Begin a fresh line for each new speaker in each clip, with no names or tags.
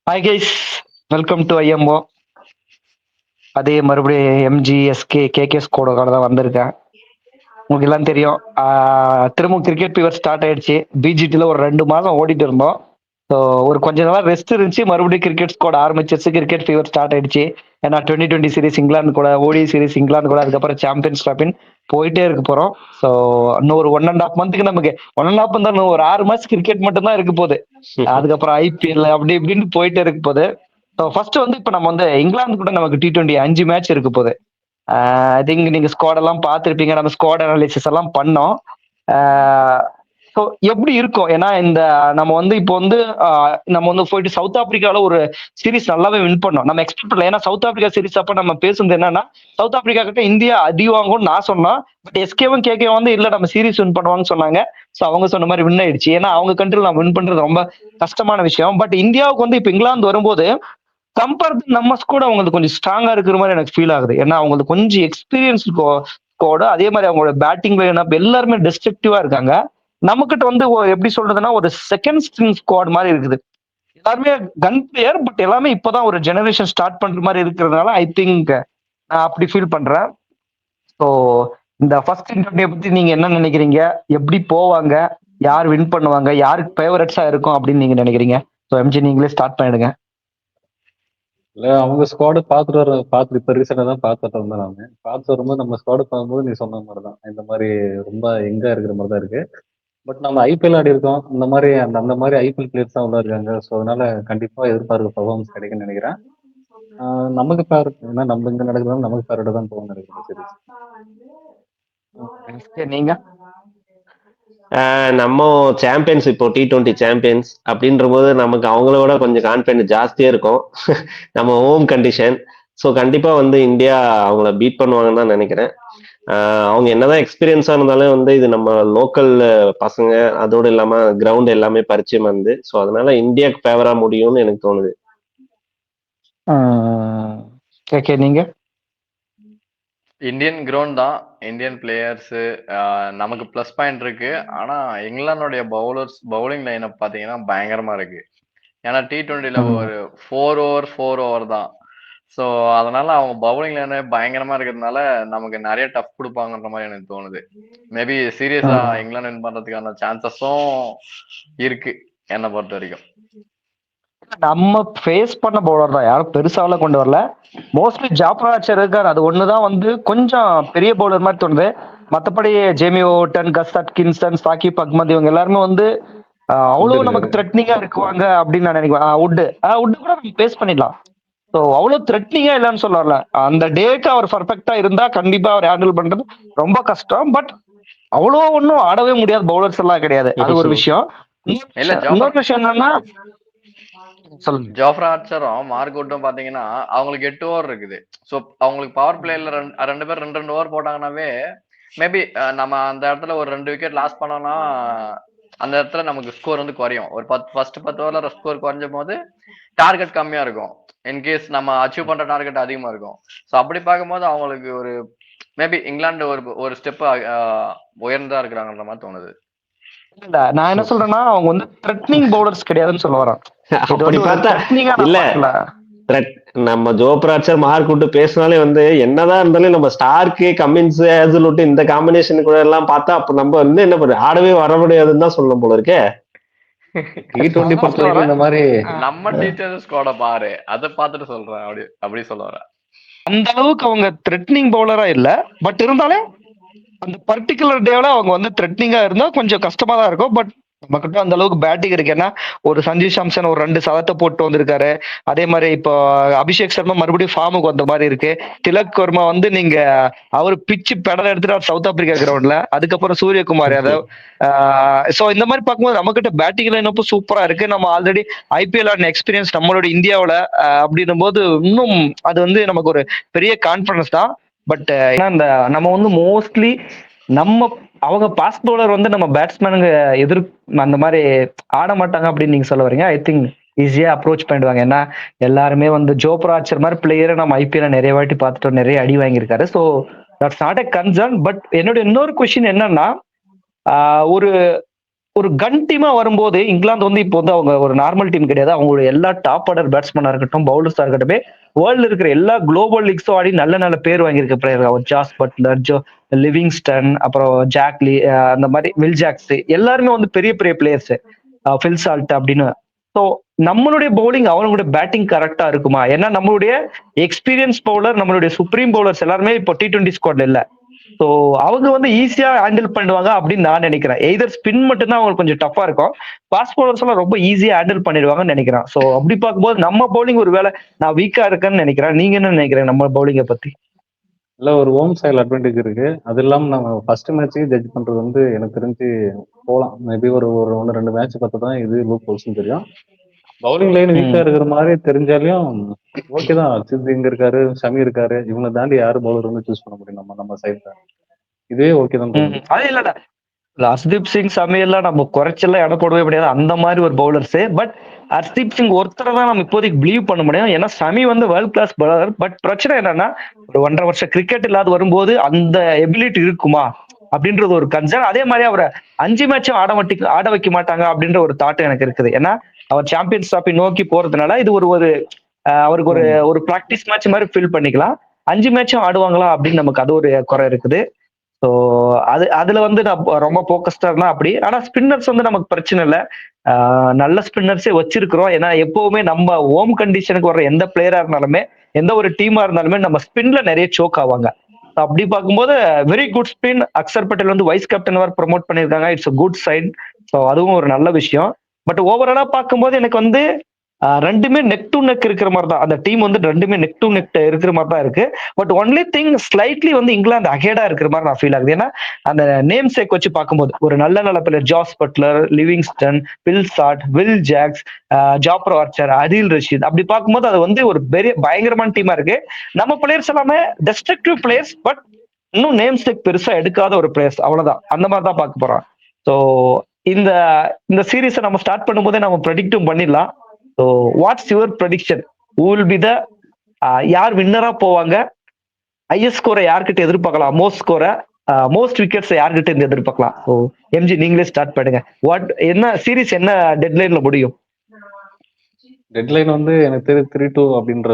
Hi guys, welcome to IMO. அதே மறுபடியும் MG SK KK ஸ்கோடோட தான் வந்திருக்கேன். உங்களுக்கு எல்லாம் தெரியும், திரும்ப கிரிக்கெட் ஃபீவர் ஸ்டார்ட் ஆயிடுச்சு. பிஜிடியில் ஒரு 2 மாதம் ஓடிட்டு இருந்தோம். ஸோ ஒரு கொஞ்ச நாள் ரெஸ்ட் இருந்துச்சு, மறுபடியும் கிரிக்கெட் ஸ்குவாட் ஆரம்பிச்சிருச்சு. கிரிக்கெட் ஃபீவர் ஸ்டார்ட் ஆயிடுச்சு. ஏன்னா 2020 சீரிஸ் இங்கிலாந்து கூட, ஓடி சீரிஸ் இங்கிலாந்து கூட, அதுக்கப்புறம் சாம்பியன்ஸ் ட்ராஃபின்னு போயிட்டே இருக்க போறோம். ஸோ இன்னும் ஒரு 1.5 மந்த்துக்கு நமக்கு 1.5 மந்த் தான், ஒரு 6 மாசம் கிரிக்கெட் மட்டும் தான் இருக்க போகுது. அதுக்கப்புறம் ஐபிஎல் அப்படி இப்படின்னு போயிட்டே இருக்க போகுது. ஸோ ஃபர்ஸ்ட் வந்து இப்போ நம்ம வந்து இங்கிலாந்து கூட நமக்கு T20 5 மேட்ச் இருக்க போகுது. ஐ திங்க் நீங்க ஸ்குவாட் எல்லாம் பார்த்துருப்பீங்க. நம்ம ஸ்குவாட் அனாலிசிஸ் எல்லாம் பண்ணோம். ஸோ எப்படி இருக்கும்? ஏன்னா இந்த நம்ம வந்து இப்போ வந்து நம்ம வந்து போயிட்டு சவுத் ஆப்பிரிக்கால ஒரு சீரிஸ் நல்லாவே வின் பண்ணோம். நம்ம எக்ஸ்பெக்ட் பண்ணல. ஏன்னா சவுத் ஆப்பிரிக்கா சீரிஸ் அப்ப நம்ம பேசுனது என்னன்னா, சவுத் ஆப்பிரிக்கா கிட்ட இந்தியா அடி வாங்கும்னு நான் சொன்னேன். பட் எஸ்கேவும் கேகே வந்து இல்ல நம்ம சீரிஸ் வின் பண்ணுவாங்கன்னு சொன்னாங்க. ஸோ அவங்க சொன்ன மாதிரி வின் ஆயிடுச்சு. ஏன்னா அவங்க கண்ட்ரில நான் வின் பண்றது ரொம்ப கஷ்டமான விஷயம். பட் இந்தியாவுக்கு வந்து இப்ப இங்கிலாந்து வரும்போது கம்பேர் நம்ம ஸ்குவாட் அவங்களுக்கு கொஞ்சம் ஸ்ட்ராங்கா இருக்கிற மாதிரி எனக்கு ஃபீல் ஆகுது. ஏன்னா அவங்களுக்கு கொஞ்சம் எக்ஸ்பீரியன்ஸ் ஸ்குவாட், அதே மாதிரி அவங்களோட பேட்டிங் லைனப் எல்லாருமே டிஸ்ட்ரக்டிவா இருக்காங்க. நமக்கிட்ட வந்து எப்படி சொல்றதுன்னா ஒரு செகண்ட் ஸ்ட்ரிங் ஸ்குவாட் மாதிரி இருக்குது. எல்லாருமே கன் பிளேயர், பட் எல்லாமே இப்பதான் ஒரு ஜெனரேஷன் ஸ்டார்ட் பண்ற மாதிரி இருக்கிறதுனால ஐ திங்க் நான் அப்படி ஃபீல் பண்றேன். ஸோ இந்த ஃபர்ஸ்ட் இன்டர்வியூ பத்தி நீங்க என்ன நினைக்கிறீங்க? எப்படி போவாங்க? யார் வின் பண்ணுவாங்க? யாருக்கு ஃபேவரட்ஸா இருக்கும் அப்படின்னு நீங்க நினைக்கிறீங்க? ஸோ எம்ஜி நீங்களே ஸ்டார்ட் பண்ணிடுங்க.
இல்ல அவங்க ஸ்குவாடு பார்த்துட்டு இப்ப ரீசெண்டா தான் பார்த்துட்டு வந்தேன். நானு பார்த்துட்டு வரும்போது நம்ம ஸ்குவாடு பார்க்கும்போது நீ சொன்ன மாதிரி தான் இந்த மாதிரி ரொம்ப எங்கா இருக்கிற மாதிரி தான் இருக்கு. பட் நம்ம ஐபிஎல் ஆடி இருக்கோம், இந்த மாதிரி அந்த மாதிரி ஐபிஎல் பிளேயர்ஸ் தான் உள்ள இருக்காங்க. ஸோ அதனால கண்டிப்பா எதிர்பார்க்க பர்ஃபார்மன்ஸ் கிடைக்கும்னு நினைக்கிறேன். நமக்கு ஃபேவரட் ஏன்னா நம்ம இங்க நடக்கிறதால நமக்கு ஃபேவரட் தான் போகணும்னு நினைக்கிறேன் சீரிஸ்.
நீங்க
நம்ம சாம்பியன்ஸ் இப்போ T20 சாம்பியன்ஸ் அப்படின்ற போது நமக்கு அவங்களோட கொஞ்சம் கான்ஃபிடன்ஸ் ஜாஸ்தியா இருக்கும். நம்ம ஹோம் கண்டிஷன். ஸோ கண்டிப்பா வந்து இந்தியா அவங்கள பீட் பண்ணுவாங்கன்னு தான் நினைக்கிறேன். அவங்க என்னதான் எக்ஸ்பீரியன்ஸா இருந்தாலும் வந்து இது நம்ம லோக்கல் பசங்க, அதோடு இல்லாம கிரவுண்ட் எல்லாமே பரிச்சயம் வந்து, ஸோ அதனால இந்தியாவுக்கு ஃபேவரா முடியும்னு எனக்கு தோணுது.
ஓகே, நீங்க
இந்தியன் கிரவுண்ட் தான், இந்தியன் பிளேயர்ஸ் நமக்கு ப்ளஸ் பாயிண்ட் இருக்கு. ஆனா இங்கிலாந்துடைய பவுலிங் லைனப் பாத்தீங்கன்னா பயங்கரமா இருக்கு. ஏன்னா T20ல ஒரு 4 ஓவர் தான். ஸோ அதனால அவங்க பவுலிங் லைனப் பயங்கரமா இருக்கிறதுனால நமக்கு நிறைய டஃப் கொடுப்பாங்கன்ற மாதிரி எனக்கு தோணுது. மேபி சீரியஸா இங்கிலாந்து வின் பண்றதுக்கான சான்சஸும் இருக்கு என்னை பொறுத்த வரைக்கும்.
நம்ம ஃபேஸ் பண்ண பவுலர் தான், யாரும் பெருசாவெல்லாம் கொண்டு வரல. மோஸ்ட்லி ஜாஃப்ரா ஆர்ச்சர் இருக்காரு, அது ஒண்ணுதான் வந்து கொஞ்சம் பெரிய பவுலர் மாதிரி தோணுது. மத்தபடி Jamie Overton, Gus Atkinson, Saqib Ahmed இவங்க எல்லாருமே வந்து அவ்வளவு நமக்கு த்ரெட்னிங்கா இருக்குவாங்க அப்படின்னு நான் நினைக்கிறேன். உட் கூட நம்ம ஃபேஸ் பண்ணிடலாம். ஸோ அவ்வளவு த்ரெட்னிங்கா இல்லைன்னு சொல்ல வரல. அந்த டேக்கு அவர் பர்ஃபெக்டா இருந்தா கண்டிப்பா அவர் ஹேண்டில் பண்றது ரொம்ப கஷ்டம். பட் அவ்வளோ ஒன்றும் ஆடவே முடியாத பவுலர்ஸ் எல்லாம் கிடையாது. அது ஒரு விஷயம். இன்னொரு விஷயம் என்னன்னா,
ஜாஃப்ரா ஆர்ச்சரும் மார்க்வுட்டும் பாத்தீங்கன்னா அவங்களுக்கு 8 ஓவர் இருக்குது. ஸோ அவங்களுக்கு பவர் பிளேல ரெண்டு பேர் 2 ஓவர் போட்டாங்கன்னாவே மேபி நம்ம அந்த இடத்துல ஒரு 2 விக்கெட் லாஸ் பண்ணோம்னா அந்த இடத்துல நமக்கு ஸ்கோர் வந்து குறையும். ஒரு ஃபர்ஸ்ட் 10 ஓவர்ல ஸ்கோர் குறைஞ்சும் போது டார்கெட் கம்மியா இருக்கும். இன்கேஸ் நம்ம அச்சீவ் பண்ற டார்கெட் அதிகமா இருக்கும். ஸோ அப்படி பார்க்கும்போது அவங்களுக்கு ஒரு மேபி இங்கிலாந்து ஒரு ஸ்டெப் உயர்ந்தா இருக்கிறாங்கன்ற மாதிரி தோணுது.
இல்ல நான் என்ன சொல்றேன்னா, அவங்க வந்து த்ரெட்னிங் பவுலர்ஸ் கிடையாதுன்னு சொல்ல வரேன்.
அப்படி பார்த்தா இல்ல, நம்ம ஜோப்ராச்சர் மார்க் விட்டு பேசினாலே வந்து என்னதான் இருந்தாலும் நம்ம ஸ்டார்க்கு கமின்ஸ் விட்டு இந்த காம்பினேஷன் கூட எல்லாம் பார்த்தா அப்ப நம்ம வந்து என்ன பண்ண ஆடவே வர முடியாதுன்னு தான் சொல்லணும் போல இருக்கே.
T20 பொறுத்தவரைக்கும் இந்த மாதிரி
நம்ம டீச்சர்ஸ் ஸ்குவாட பாரு, அதை பார்த்துட்டு சொல்றேன். அப்படி சொல்ல வரேன்.
அந்த அளவுக்கு அவங்க த்ரெட்னிங் பவுலரா இல்ல. பட் இருந்தாலும் அந்த பர்டிகுலர் டேல அவங்க வந்து த்ரெட்னிங்கா இருந்தா கொஞ்சம் கஷ்டமா தான் இருக்கும். பட் நம்மகிட்ட அந்த அளவுக்கு பேட்டிங் இருக்கு. ஏன்னா ஒரு சஞ்சு சாம்சன் ஒரு 2 சதத்தை போட்டு வந்திருக்காரு. அதே மாதிரி இப்போ அபிஷேக் சர்மா மறுபடியும் ஃபார்முக்கு வந்த மாதிரி இருக்கு. திலக் வர்மா வந்து நீங்க அவர் பிச்சு பெடல் எடுத்துட்டு சவுத் ஆப்பிரிக்கா கிரவுண்ட்ல, அதுக்கப்புறம் சூரியகுமார் யாதவ். சோ இந்த மாதிரி பார்க்கும்போது நம்ம கிட்ட பேட்டிங் லைனப்பும் சூப்பரா இருக்கு. நம்ம ஆல்ரெடி ஐபிஎல் ஆடின எக்ஸ்பீரியன்ஸ் நம்மளோட இந்தியாவோட அப்படின்னும் போது இன்னும் அது வந்து நமக்கு ஒரு பெரிய கான்பிடன்ஸ் தான். பட் ஏன்னா இந்த நம்ம வந்து மோஸ்ட்லி நம்ம அவங்க பாஸ்ட் பவுலர் வந்து நம்ம பேட்ஸ்மேனுங்க அந்த மாதிரி ஆட மாட்டாங்க அப்படின்னு நீங்க சொல்ல வரீங்க. ஐ திங்க் ஈஸியா அப்ரோச் பண்ணிடுவாங்க. ஏன்னா எல்லாருமே வந்து ஜோப்ரா ஆர்ச்சர் மாதிரி பிளேயரை நம்ம ஐபிஎல் நிறைய வாட்டி பார்த்துட்டோம், நிறைய அடி வாங்கியிருக்காரு. So that's not a concern. But என்னோட இன்னொரு கொஸ்டின் என்னன்னா, ஒரு ஒரு கன் டீமா வரும்போது இங்கிலாந்து வந்து இப்போ வந்து அவங்க ஒரு நார்மல் டீம் கிடையாது. அவங்களுடைய எல்லா டாப் ஆர்டர் பேட்ஸ்மேனா இருக்கட்டும், பவுலர்ஸா இருக்கட்டும், வேர்ல்ட்ல இருக்கிற எல்லா குளோபல் லீக்ஸும் ஆடி நல்ல நல்ல பேர் வாங்கியிருக்க பிளேயர். அவர் ஜாஸ் பட்லர், லிவிங்ஸ்டன், அப்புறம் ஜாக்லி, அந்த மாதிரி வில் ஜாக்ஸ் எல்லாருமே வந்து பெரிய பெரிய பிளேயர்ஸ். ஃபில் சால்ட் அப்படின்னு. ஸோ நம்மளுடைய பவுலிங் அவங்களுடைய பேட்டிங் கரெக்டா இருக்குமா? ஏன்னா நம்மளுடைய எக்ஸ்பீரியன்ஸ் பவுலர், நம்மளுடைய சுப்ரீம் பவுலர்ஸ் எல்லாருமே இப்போ T20 ஸ்குவாட்ல இல்ல. ஸோ அவங்க வந்து ஈஸியா ஹேண்டில் பண்ணுவாங்க அப்படின்னு நான் நினைக்கிறேன். எய்தர் ஸ்பின் மட்டும்தான் அவங்களுக்கு கொஞ்சம் டஃபா இருக்கும். ஃபாஸ்ட் பவுலர்ஸ் எல்லாம் ரொம்ப ஈஸியா ஹேண்டில் பண்ணிடுவாங்கன்னு நினைக்கிறேன். ஸோ அப்படி பார்க்கும்போது நம்ம பவுலிங் ஒரு வேளை நான் வீக்கா இருக்கேன்னு நினைக்கிறேன். நீங்க என்ன நினைக்கிறீங்க நம்ம பவுலிங்கை பத்தி?
இல்ல ஒரு ஹோம் சைல் அட்வான்டேஜ் இருக்கு. அது இல்லாம நம்ம ஃபர்ஸ்ட் மேட்சே ஜட்ஜ் பண்றது வந்து எனக்கு தெரிஞ்சு போலாம். மேபி ஒரு ஒரு ஒன்று 2 மேட்ச் பார்த்து தான் இது லூப் ஹோல்ஸ்னு தெரியும். பவுலிங் லைன் வீக்கா இருக்கிற மாதிரி தெரிஞ்சாலும் ஓகே தான். சித் இங்க இருக்காரு, ஷமி இருக்காரு, இவங்களை தாண்டி யாரு பவுலர் வந்து சூஸ் பண்ண முடியும் நம்ம சைட்ல. இதே ஓகே தான் தோணுது.
அது இல்ல ஹர்ஷ்தீப் சிங் சமையல்லாம் நம்ம குறைச்செல்லாம் இடம் போடவே முடியாது. அந்த மாதிரி ஒரு பவுலர்ஸ். பட் ஹர்ஷ்தீப் சிங் ஒருத்தரை தான் நம்ம இப்போதைக்கு பிலீவ் பண்ண முடியும். ஏன்னா சமி வந்து வேர்ல்ட் கிளாஸ் பவுலர். பட் பிரச்சனை என்னன்னா ஒரு 1.5 வருஷம் கிரிக்கெட் இல்லாத வரும்போது அந்த எபிலிட்டி இருக்குமா அப்படின்றது ஒரு கன்சர்ன். அதே மாதிரி அவரை 5 மேட்சும் ஆட வைக்க மாட்டாங்க அப்படின்ற ஒரு தாட் எனக்கு இருக்குது. ஏன்னா அவர் சாம்பியன்ஸ் டிராபி நோக்கி போறதுனால இது ஒரு ஒரு அவருக்கு ஒரு ஒரு பிராக்டிஸ் மேட்ச் மாதிரி ஃபீல் பண்ணிக்கலாம். 5 மேட்சும் ஆடுவாங்களா அப்படின்னு நமக்கு அது ஒரு குறை இருக்குது. ஸோ அதுல வந்து நான் ரொம்ப போக்கஸ்டா இருந்தா அப்படி. ஆனா ஸ்பின்னர்ஸ் வந்து நமக்கு பிரச்சனை இல்லை. நல்ல ஸ்பின்னர்ஸே வச்சிருக்கிறோம். ஏன்னா எப்பவுமே நம்ம ஹோம் கண்டிஷனுக்கு வர்ற எந்த பிளேயரா இருந்தாலுமே, எந்த ஒரு டீமா இருந்தாலுமே நம்ம ஸ்பின்ல நிறைய சோக் ஆவாங்க. அப்படி பார்க்கும்போது very good spin. Axar Patel வந்து வைஸ் கேப்டன் வரை ப்ரொமோட் பண்ணியிருக்காங்க. It's a good sign. So அதுவும் ஒரு நல்ல விஷயம். பட் ஓவராலா பார்க்கும்போது எனக்கு வந்து ரெண்டுமே நெக் டு நெக் இருக்கிற மாதிரி தான். அந்த டீம் வந்து ரெண்டுமே நெக் டு நெக் இருக்கிற மாதிரி தான் இருக்கு. பட் ஒன்லி திங் ஸ்லைட்லி வந்து இங்கிலாந்து அஹெடா இருக்கிற மாதிரி நான் ஃபீல் ஆகுது. ஏன்னா அந்த நேம் சேக் வச்சு பார்க்கும்போது ஒரு நல்ல நல்ல player Jos Buttler, Livingstone, Phil Salt, Will Jacks, Jofra Archer, Adil Rashid அப்படி பார்க்கும்போது அது வந்து ஒரு பெரிய பயங்கரமான டீமா இருக்கு. நம்ம பிளேயர்ஸ் எல்லாமே டெஸ்ட்ரக்டிவ் பிளேயர்ஸ். பட் இன்னும் நேம் சேக் பெருசா எடுக்காத ஒரு பிளேயர்ஸ். அவ்வளவுதான். அந்த மாதிரி தான் பார்க்க போறோம். ஸோ இந்த இந்த சீரீஸை நம்ம ஸ்டார்ட் பண்ணும்போதே நம்ம ப்ரெடிக்டும் பண்ணிடலாம். So what's your prediction? Who will be the யார் வின்னரா போவாங்க? ஹையஸ்ட் ஸ்கோரை யார்கிட்ட எதிர்பார்க்கலாம்? மோஸ்ட் விக்கெட்ஸ் யார்கிட்ட இருந்து எதிர்பார்க்கலாம்? ஸோ எம்ஜி நீங்களே ஸ்டார்ட் பண்ணுங்க. என்ன சீரீஸ் என்ன டெட்லைன்ல முடியும்?
டெட்லைன் வந்து எனக்கு தெரியும் 3-2 அப்படின்ற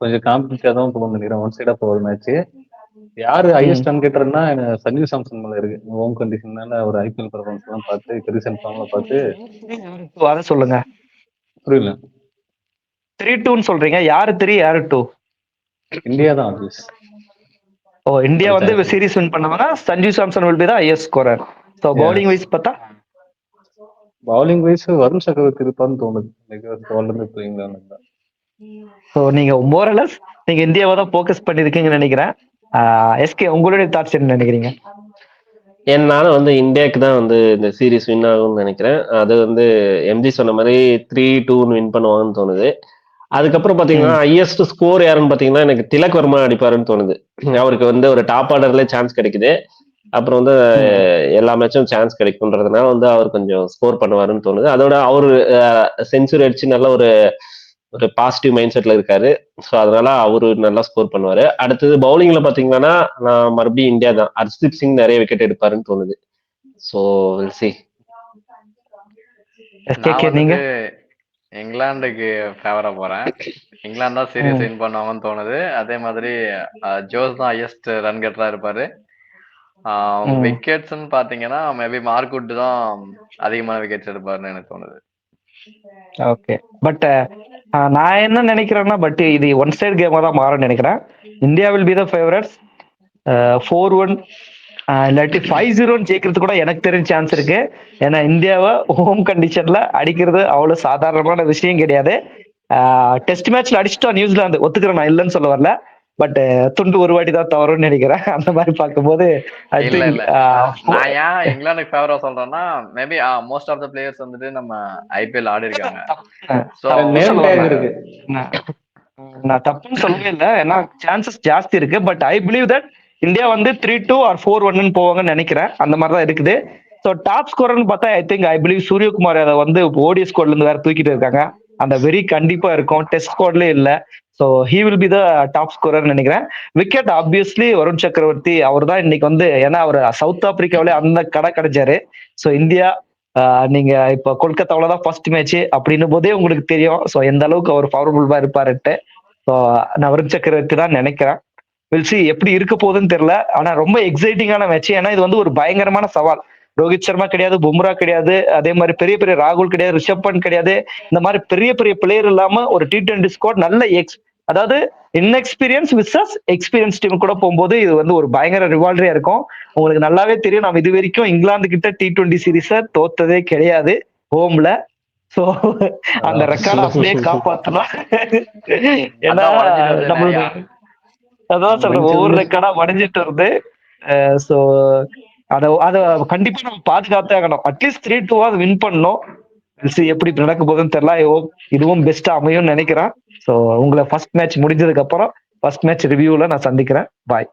கொஞ்சம் காம்படிட்டா தான் போகணும்னு நினைக்கிறேன். ஒன் சைடா போகிற மேட்ச். யாரு ஹையஸ்ட் ரன் கேட்டர்னா சஞ்சு சாம்சன் மேல இருக்கு. ஹோம் கண்டிஷன்னால ஒரு ஐபிஎல் பர்ஃபார்மன்ஸ் எல்லாம் பார்த்து ரீசெண்ட் ஃபார்ம்ல பார்த்து
அதை சொல்லுங்க.
புரியல.
3-2 சொல்றீங்க. யாரு 3 யாரு 2?
இந்தியா தான் ஆப்வியஸ்.
ஓ இந்தியா வந்து சீரிஸ் வின் பண்ணுவாங்க. Sanju Samson will be the highest scorer. So bowling wise பார்த்தா
பவுலிங் வைஸ் வருண் சக்கரவர்த்தி இருப்பான்னு தோணுது. இங்கிலாந்து.
ஸோ நீங்க மோரலஸ் நீங்க இந்தியாவை தான் ஃபோக்கஸ் பண்ணிருக்கீங்கன்னு நினைக்கிறேன். எஸ்கே உங்களுடைய தாட்ஸ் என்ன நினைக்கிறீங்க?
என்னால வந்து இந்தியாவுக்கு தான் வந்து இந்த சீரீஸ் வின் ஆகும்னு நினைக்கிறேன். அது வந்து எம்ஜி சொன்ன மாதிரி 3-2 வின் பண்ணுவாங்கன்னு தோணுது. அதுக்கப்புறம் பாத்தீங்கன்னா ஹையஸ்ட் ஸ்கோர் யாருன்னு பாத்தீங்கன்னா எனக்கு திலக் வர்மா அடிப்பாருன்னு தோணுது. அவருக்கு வந்து ஒரு டாப் ஆர்டர்ல சான்ஸ் கிடைக்குது. அப்புறம் வந்து எல்லா மேட்சும் சான்ஸ் கிடைக்கும்ன்றதுனால வந்து அவர் கொஞ்சம் ஸ்கோர் பண்ணுவாருன்னு தோணுது. அதோட அவரு செஞ்சுரி அடிச்சு நல்ல ஒரு ஒரு பாசிட்டிவ் மைண்ட் செட்ல இருக்காரு. ஸோ அதனால அவரு நல்லா ஸ்கோர் பண்ணுவாரு. அடுத்தது பவுலிங்ல பாத்தீங்கன்னா நான் மறுபடியும் இந்தியா தான். ஹர்ஷ்தீப் சிங் நிறைய விக்கெட் எடுப்பாருன்னு தோணுது. ஸோ சி
நீங்க
இங்கிலாந்துக்கு ஃபேவரா போறேன். இங்கிலாந்து தான் சீரியஸ் வின் பண்ணுவாங்கன்னு தோணுது. அதே மாதிரி ஜோஸ் தான் ஹையஸ்ட் ரன் கெட்டரா இருப்பாரு. விக்கெட்ஸ்ன்னு பாத்தீங்கன்னா மேபி மார்க்வுட் தான் அதிகமான விக்கெட்ஸ் எடுப்பாருன்னு எனக்கு தோணுது.
ஓகே. பட் நான் என்ன நினைக்கிறேன்னா பட் இது ஒன் சைடு கேமா தான் மாறும்னு நினைக்கிறேன். India will be the favourites. 4-1 இல்லாட்டி 5-0 ஜெயிக்கிறது கூட எனக்கு தெரிஞ்ச சான்ஸ் இருக்கு. ஏன்னா இந்தியாவை ஹோம் கண்டிஷன்ல அடிக்கிறது அவ்வளவு சாதாரணமான விஷயம் கிடையாது. டெஸ்ட் மேட்ச்ல அடிச்சுட்டா நியூசிலாந்து ஒத்துக்கிறேன், நான் இல்லைன்னு சொல்ல வரல. பட் துண்டு ஒரு வாட்டி தான் தவறுன்னு நினைக்கிறேன். அந்த மாதிரி பார்க்கும்போது
நான் ஏன் இங்கிலாந்துக்கு ஃபேவரா சொல்றேன்னா maybe most of the players வந்துட்டு நம்ம ஐபிஎல் ஆடி இருக்காங்க.
நான் தப்புன்னு சொல்லவே இல்லை. ஏன்னா சான்சஸ் ஜாஸ்தி இருக்கு. But I believe that India வந்து 3-2 ஆர் 4-1 போவாங்கன்னு நினைக்கிறேன். அந்த மாதிரி தான் இருக்குது. ஸோ டாப் ஸ்கோர்னு பார்த்தா ஐ பிலீவ் சூரியகுமார் யாதவ் வந்து ஓடிஎஸ் ஸ்குவாட்ல இருந்து வேற தூக்கிட்டு இருக்காங்க. அந்த வெறி கண்டிப்பா இருக்கும். டெஸ்ட் ஸ்குவாட்லயே இல்ல. So he will be the top scorer நினைக்கிறேன். விக்கெட் ஆப்வியஸ்லி வருண் சக்கரவர்த்தி அவர் தான் இன்னைக்கு வந்து, ஏன்னா அவர் சவுத் ஆப்பிரிக்காவிலே அந்த கடை கிடைச்சாரு. ஸோ இந்தியா நீங்க இப்ப கொல்கத்தாவில தான் ஃபர்ஸ்ட் மேட்ச் அப்படின்னும் போதே உங்களுக்கு தெரியும். ஸோ எந்த அளவுக்கு அவர் பவர்ஃபுல்லா இருப்பாருன்ட்டு. ஸோ நான் வருண் சக்கரவர்த்தி தான் நினைக்கிறேன். வில் சி எப்படி இருக்க போகுதுன்னு தெரியல. ஆனா ரொம்ப எக்ஸைட்டிங்கான மேட்ச். ஏன்னா இது வந்து ஒரு பயங்கரமான சவால். ரோஹித் சர்மா கிடையாது, பும்ரா கிடையாது, அதே மாதிரி பெரிய பெரிய ராகுல் கிடையாது, ரிஷப் பண்ட் கிடையாது. இந்த மாதிரி பெரிய பெரிய பிளேயர் இல்லாம ஒரு T20 ஸ்குவாட் நல்ல அதாவது இன்எக்ஸ்பீரியன்ஸ் விசஸ் எக்ஸ்பீரியன்ஸ் டீம் கூட போகும்போது இது வந்து ஒரு பயங்கர ரிவால்டரியா இருக்கும். உங்களுக்கு நல்லாவே தெரியும், நம்ம இது வரைக்கும் இங்கிலாந்து கிட்ட T20 சீரீஸ தோத்ததே கிடையாது ஹோம்ல. சோ அந்த ரெக்கார்ட் அப்படியே காப்பாத்தலாம். ஏன்னா
அதான் உடஞ்சிட்டு வருது
நம்மளுக்கு
நிறையா.
அதான் சொல்றேன், ஒவ்வொரு ரெக்கார்டா உடைஞ்சிட்டு வருது. சோ அத அத கண்டிப்பா நம்ம பாதுகாத்தே ஆகணும். அட்லீஸ்ட் 3-2 வின் பண்ணணும். எப்படி நடக்க போகுதுன்னு தெரியல. இதுவும் பெஸ்டா அமையும் நினைக்கிறேன். சோ உங்களை ஃபர்ஸ்ட் மேட்ச் முடிஞ்சதுக்கு அப்புறம் ஃபர்ஸ்ட் மேட்ச் ரிவ்யூல நான் சந்திக்கிறேன். பாய்.